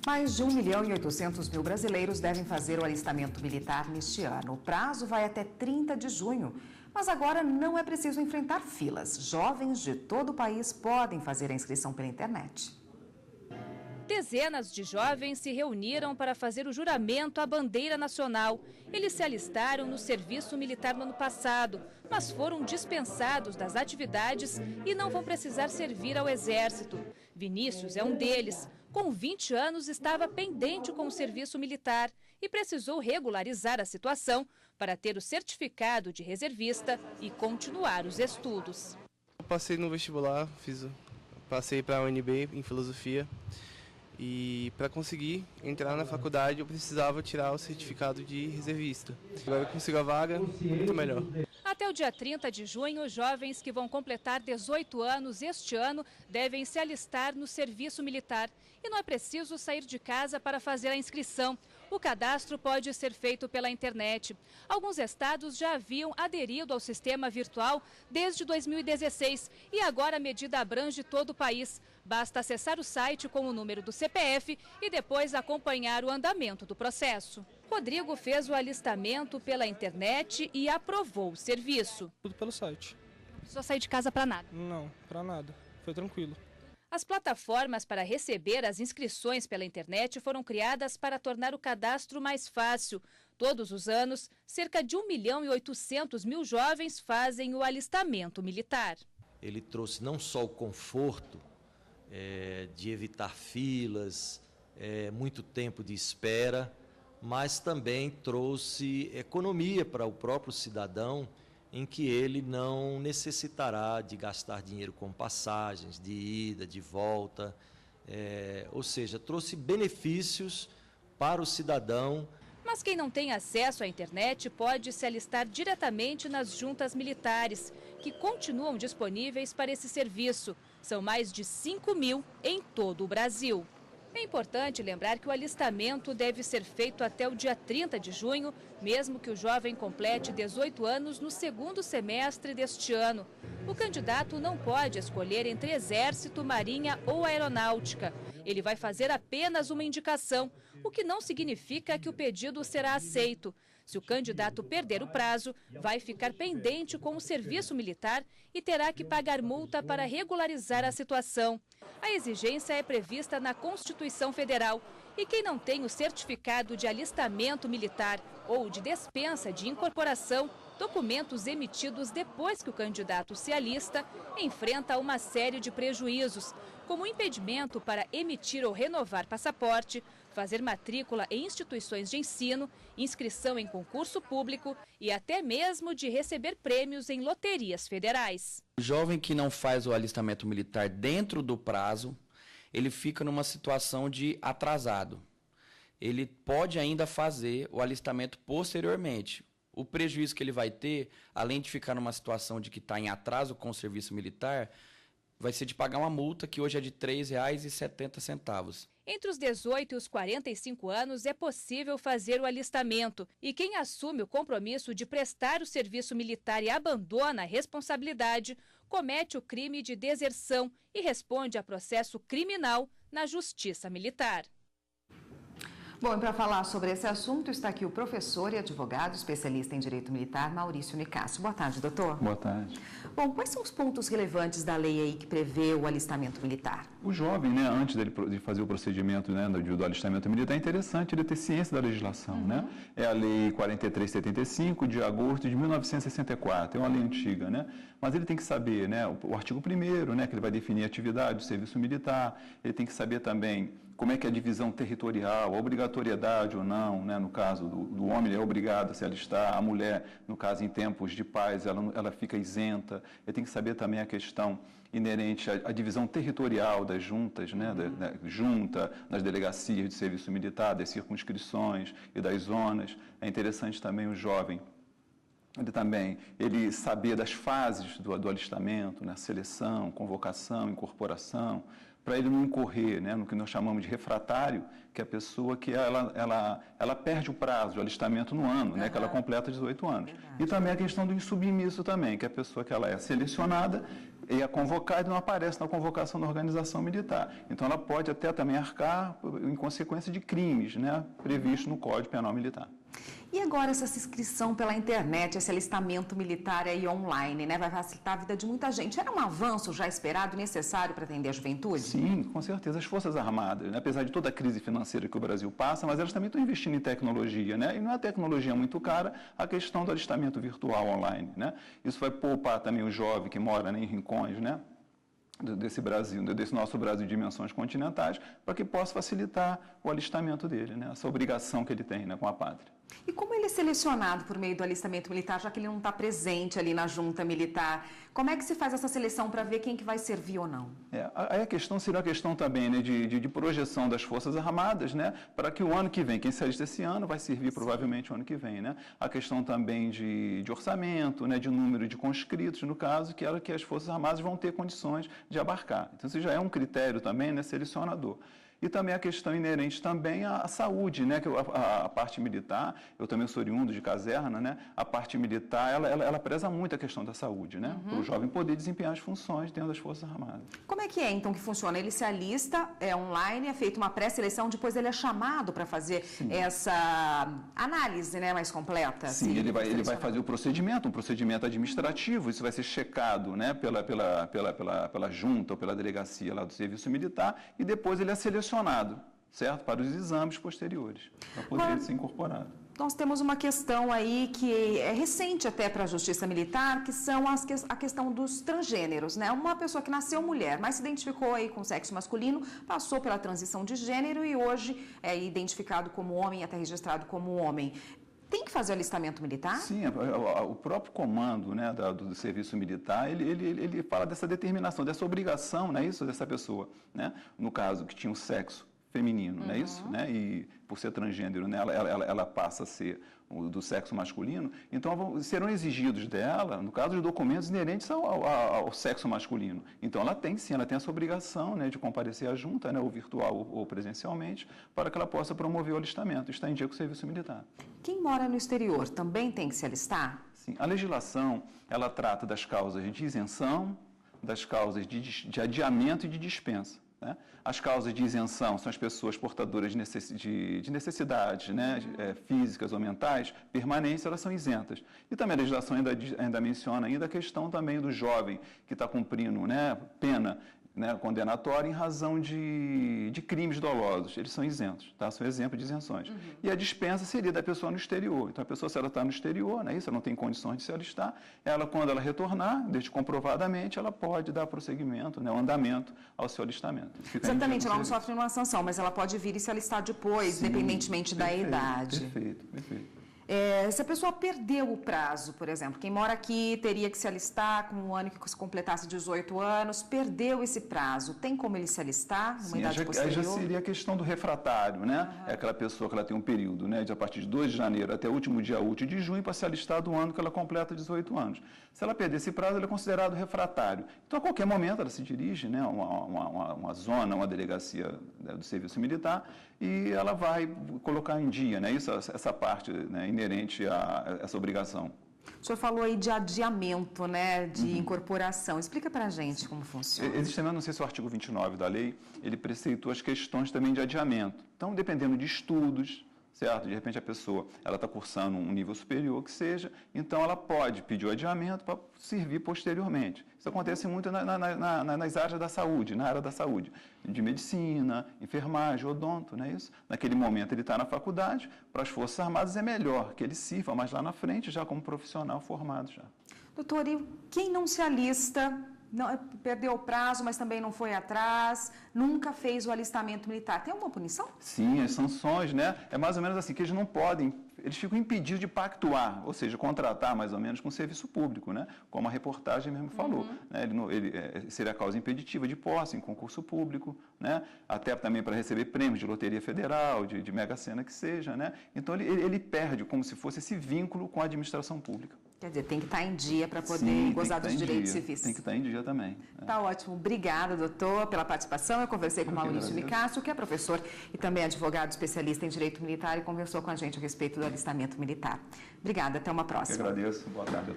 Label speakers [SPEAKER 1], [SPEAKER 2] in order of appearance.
[SPEAKER 1] Mais de 1.800.000 brasileiros devem fazer o alistamento militar neste ano. O prazo vai até 30 de junho. Mas agora não é preciso enfrentar filas. Jovens de todo o país podem fazer a inscrição pela internet.
[SPEAKER 2] Dezenas de jovens se reuniram para fazer o juramento à bandeira nacional. Eles se alistaram no serviço militar no ano passado, mas foram dispensados das atividades e não vão precisar servir ao Exército. Vinícius é um deles. Com 20 anos, estava pendente com o serviço militar e precisou regularizar a situação para ter o certificado de reservista e continuar os estudos.
[SPEAKER 3] Eu passei no vestibular, passei para a UNB em filosofia. E para conseguir entrar na faculdade eu precisava tirar o certificado de reservista. Agora eu consigo a vaga, muito melhor.
[SPEAKER 2] Até o dia 30 de junho, os jovens que vão completar 18 anos este ano devem se alistar no serviço militar. E não é preciso sair de casa para fazer a inscrição. O cadastro pode ser feito pela internet. Alguns estados já haviam aderido ao sistema virtual desde 2016 e agora a medida abrange todo o país. Basta acessar o site com o número do CPF e depois acompanhar o andamento do processo. Rodrigo fez o alistamento pela internet e aprovou o serviço.
[SPEAKER 4] Tudo pelo site.
[SPEAKER 2] Não precisou sair de casa para nada?
[SPEAKER 4] Não, para nada. Foi tranquilo.
[SPEAKER 2] As plataformas para receber as inscrições pela internet foram criadas para tornar o cadastro mais fácil. Todos os anos, cerca de 1.800.000 jovens fazem o alistamento militar.
[SPEAKER 5] Ele trouxe não só o conforto de evitar filas, muito tempo de espera, mas também trouxe economia para o próprio cidadão, em que ele não necessitará de gastar dinheiro com passagens, de ida, de volta, ou seja, trouxe benefícios para o cidadão.
[SPEAKER 2] Mas quem não tem acesso à internet pode se alistar diretamente nas juntas militares, que continuam disponíveis para esse serviço. São mais de 5.000 em todo o Brasil. É importante lembrar que o alistamento deve ser feito até o dia 30 de junho, mesmo que o jovem complete 18 anos no segundo semestre deste ano. O candidato não pode escolher entre Exército, Marinha ou Aeronáutica. Ele vai fazer apenas uma indicação, o que não significa que o pedido será aceito. Se o candidato perder o prazo, vai ficar pendente com o serviço militar e terá que pagar multa para regularizar a situação. A exigência é prevista na Constituição Federal e quem não tem o certificado de alistamento militar ou de dispensa de incorporação, documentos emitidos depois que o candidato se alista, enfrenta uma série de prejuízos, como impedimento para emitir ou renovar passaporte, fazer matrícula em instituições de ensino, inscrição em concurso público e até mesmo de receber prêmios em loterias federais.
[SPEAKER 6] O jovem que não faz o alistamento militar dentro do prazo, ele fica numa situação de atrasado. Ele pode ainda fazer o alistamento posteriormente. O prejuízo que ele vai ter, além de ficar numa situação de que está em atraso com o serviço militar, vai ser de pagar uma multa que hoje é de R$ 3,70.
[SPEAKER 2] Entre os 18 e os 45 anos é possível fazer o alistamento. E quem assume o compromisso de prestar o serviço militar e abandona a responsabilidade, comete o crime de deserção e responde a processo criminal na Justiça Militar.
[SPEAKER 1] Bom, e para falar sobre esse assunto está aqui o professor e advogado especialista em Direito Militar, Maurício Nicásio. Boa tarde, doutor.
[SPEAKER 7] Boa tarde.
[SPEAKER 1] Bom, quais são os pontos relevantes da lei aí que prevê o alistamento militar?
[SPEAKER 7] O jovem, antes de fazer o procedimento do alistamento militar, é interessante ele ter ciência da legislação, É a Lei 4375 de agosto de 1964, é uma lei antiga, Mas ele tem que saber, o artigo 1º, que ele vai definir a atividade do serviço militar, ele tem que saber também como é que é a divisão territorial, a obrigatoriedade ou não, no caso do homem, ele é obrigado a se alistar, a mulher, no caso, em tempos de paz, ela fica isenta. Ele tem que saber também a questão inerente à divisão territorial das juntas, da junta, das delegacias de serviço militar, das circunscrições e das zonas. É interessante também o jovem ele saber das fases do alistamento, seleção, convocação, incorporação, para ele não incorrer no que nós chamamos de refratário, que é a pessoa que ela perde o prazo de alistamento no ano, que ela completa 18 anos. Verdade. E também a questão do insubmisso também, que é a pessoa que ela é selecionada, é convocada e não aparece na convocação da organização militar. Então, ela pode até também arcar em consequência de crimes, né, previstos no Código Penal Militar.
[SPEAKER 1] E agora essa inscrição pela internet, esse alistamento militar aí online, né, vai facilitar a vida de muita gente. Era um avanço já esperado e necessário para atender a juventude?
[SPEAKER 7] Sim, com certeza. As Forças Armadas, né, apesar de toda a crise financeira que o Brasil passa, mas elas também estão investindo em tecnologia, né? E não é tecnologia muito cara a questão do alistamento virtual online, né? Isso vai poupar também o jovem que mora, né, em rincões, né, desse Brasil, desse nosso Brasil de dimensões continentais, para que possa facilitar o alistamento dele, né? Essa obrigação que ele tem, né, com a pátria.
[SPEAKER 1] E como ele é selecionado por meio do alistamento militar, já que ele não está presente ali na junta militar? Como é que se faz essa seleção para ver quem que vai servir ou não?
[SPEAKER 7] Aí a questão seria a questão também, né, de projeção das Forças Armadas, né, para que o ano que vem, quem se alista esse ano vai servir provavelmente o ano que vem, né? A questão também de orçamento, né, de número de conscritos, no caso, que as Forças Armadas vão ter condições de abarcar. Então, isso já é um critério também, né, selecionador. E também a questão inerente também à saúde, né? Que a parte militar, eu também sou oriundo de caserna, né? A parte militar, ela preza muito a questão da saúde, né? Para o jovem poder desempenhar as funções dentro das Forças Armadas.
[SPEAKER 1] Como é que é, então, que funciona? Ele se alista, é online, é feita uma pré-seleção, depois ele é chamado para fazer essa análise, né, mais completa?
[SPEAKER 7] Sim, ele vai fazer o procedimento, um procedimento administrativo, isso vai ser checado, né, pela junta ou pela delegacia lá do Serviço Militar, e depois ele é selecionado, certo? Para os exames posteriores, para poder ser incorporado.
[SPEAKER 1] Nós temos uma questão aí que é recente até para a Justiça Militar, que são a questão dos transgêneros, né? Uma pessoa que nasceu mulher, mas se identificou aí com sexo masculino, passou pela transição de gênero e hoje é identificado como homem, até registrado como homem. Tem que fazer o alistamento militar?
[SPEAKER 7] Sim, o próprio comando, né, do Serviço Militar, ele fala dessa determinação, dessa obrigação, não é isso, dessa pessoa, né? No caso, que tinha um sexo feminino, não é isso? Né? E por ser transgênero, né, ela passa a ser do sexo masculino, então serão exigidos dela, no caso, os documentos inerentes ao sexo masculino. Então ela tem essa obrigação, né, de comparecer à junta, né, ou virtual ou presencialmente, para que ela possa promover o alistamento. Está em dia com o Serviço Militar.
[SPEAKER 1] Quem mora no exterior também tem que se alistar?
[SPEAKER 7] Sim, a legislação, ela trata das causas de isenção, das causas de adiamento e de dispensa. Né? As causas de isenção são as pessoas portadoras de necessidades, né, físicas ou mentais, permanentes, elas são isentas. E também a legislação ainda menciona a questão também do jovem que está cumprindo, né, pena, né, condenatória em razão de crimes dolosos. Eles são isentos, tá? São exemplos de isenções. E a dispensa seria da pessoa no exterior. Então, a pessoa, se ela está no exterior, né, isso, ela não tem condições de se alistar, quando ela retornar, desde comprovadamente, ela pode dar prosseguimento, né, andamento ao seu alistamento.
[SPEAKER 1] Exatamente, ela não sofre uma sanção, mas ela pode vir e se alistar depois, sim, independentemente da idade.
[SPEAKER 7] Perfeito.
[SPEAKER 1] Se a pessoa perdeu o prazo, por exemplo, quem mora aqui teria que se alistar com um ano que se completasse 18 anos, perdeu esse prazo, tem como ele se alistar numa idade posterior?
[SPEAKER 7] Aí já seria a questão do refratário, né? É aquela pessoa que ela tem um período, né, a partir de 2 de janeiro até o último dia útil de junho para se alistar do ano que ela completa 18 anos. Se ela perder esse prazo, ele é considerado refratário. Então, a qualquer momento, ela se dirige, né, a uma zona, uma delegacia, né, do Serviço Militar, e ela vai colocar em dia, né, essa parte, né, inerente a essa obrigação.
[SPEAKER 1] O senhor falou aí de adiamento, né, de incorporação. Explica para a gente como funciona.
[SPEAKER 7] Existe também, não sei se o artigo 29 da lei, ele preceitua as questões também de adiamento. Então, dependendo de estudos, certo? De repente a pessoa está cursando um nível superior que seja, então ela pode pedir o adiamento para servir posteriormente. Isso acontece muito nas áreas da saúde, na área da saúde, de medicina, enfermagem, odonto, não é isso? Naquele momento ele está na faculdade, para as Forças Armadas é melhor que ele sirva, mas lá na frente já como profissional formado já.
[SPEAKER 1] Doutor, e quem não se alista, perdeu o prazo, mas também não foi atrás, nunca fez o alistamento militar, tem alguma punição?
[SPEAKER 7] Sim, as sanções, né? É mais ou menos assim, que eles não podem, eles ficam impedidos de pactuar, ou seja, contratar mais ou menos com o serviço público, né? Como a reportagem mesmo falou. Né? Ele seria a causa impeditiva de posse em concurso público, né? Até também para receber prêmios de loteria federal, de Mega Sena que seja, né? Então ele perde como se fosse esse vínculo com a administração pública.
[SPEAKER 1] Quer dizer, tem que estar em dia para poder gozar dos direitos civis.
[SPEAKER 7] Tem que estar em dia também.
[SPEAKER 1] Tá ótimo. Obrigada, doutor, pela participação. Eu conversei com o Maurício Nicásio, que é professor e também advogado especialista em direito militar e conversou com a gente a respeito do alistamento militar. Obrigada, até uma próxima.
[SPEAKER 7] Eu agradeço. Boa tarde a todos.